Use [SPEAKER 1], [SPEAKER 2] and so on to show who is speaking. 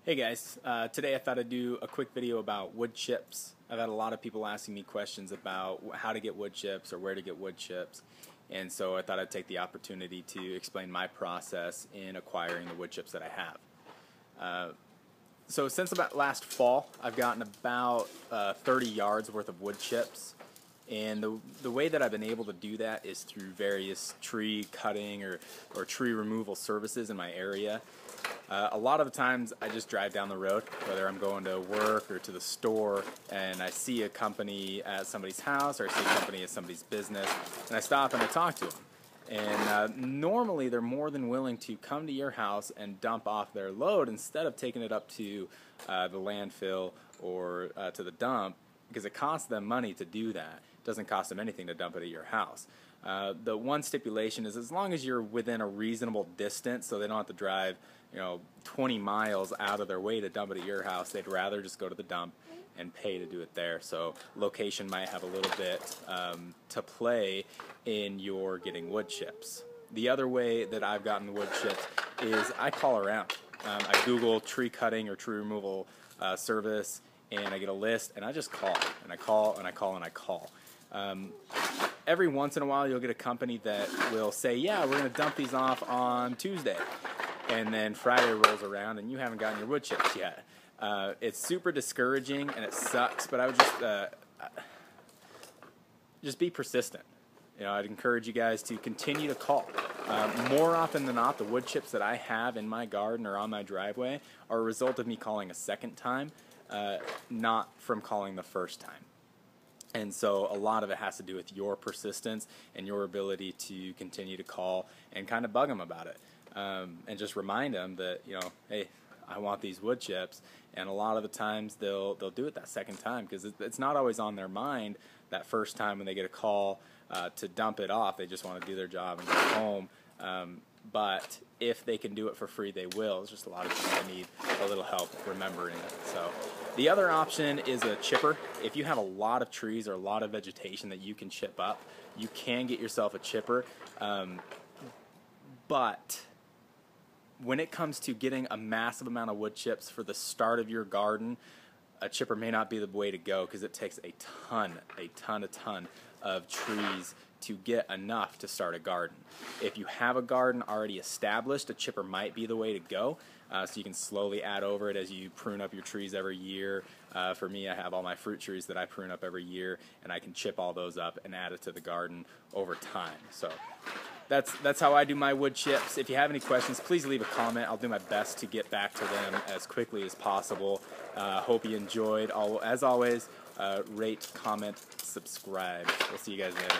[SPEAKER 1] Hey guys, today I thought I'd do a quick video about wood chips. I've had a lot of people asking me questions about how to get wood chips or where to get wood chips, and so I thought I'd take the opportunity to explain my process in acquiring the wood chips that I have. So since about last fall, I've gotten about 30 yards worth of wood chips, and the way that I've been able to do that is through various tree cutting or tree removal services in my area. A lot of the times I just drive down the road, whether I'm going to work or to the store, and I see a company at somebody's house or I see a company at somebody's business, and I stop and I talk to them. And normally they're more than willing to come to your house and dump off their load instead of taking it up to the landfill or to the dump, because it costs them money to do that. It doesn't cost them anything to dump it at your house. The one stipulation is as long as you're within a reasonable distance, so they don't have to drive 20 miles out of their way to dump it at your house. They'd rather just go to the dump and pay to do it there. So location might have a little bit to play in your getting wood chips. The other way that I've gotten wood chips is I call around. I Google tree cutting or tree removal service, and I get a list, and I just call, and I call, and I call, and I call. Every once in a while you'll get a company that will say, yeah, we're going to dump these off on Tuesday. And then Friday rolls around and you haven't gotten your wood chips yet. It's super discouraging and it sucks, but I would just be persistent. I'd encourage you guys to continue to call. More often than not, the wood chips that I have in my garden or on my driveway are a result of me calling a second time, not from calling the first time. And so a lot of it has to do with your persistence and your ability to continue to call and kind of bug them about it. And just remind them that, hey, I want these wood chips. And a lot of the times they'll do it that second time, because it's not always on their mind that first time when they get a call to dump it off. They just want to do their job and go home. But if they can do it for free, they will. It's just a lot of times they need a little help remembering it. So the other option is a chipper. If you have a lot of trees or a lot of vegetation that you can chip up, you can get yourself a chipper. But when it comes to getting a massive amount of wood chips for the start of your garden, a chipper may not be the way to go, because it takes a ton of trees to get enough to start a garden. If you have a garden already established, a chipper might be the way to go, so you can slowly add over it as you prune up your trees every year. For me, I have all my fruit trees that I prune up every year, and I can chip all those up and add it to the garden over time. So that's how I do my wood chips. If you have any questions, please leave a comment. I'll do my best to get back to them as quickly as possible. Hope you enjoyed. As always, rate, comment, subscribe. We'll see you guys later.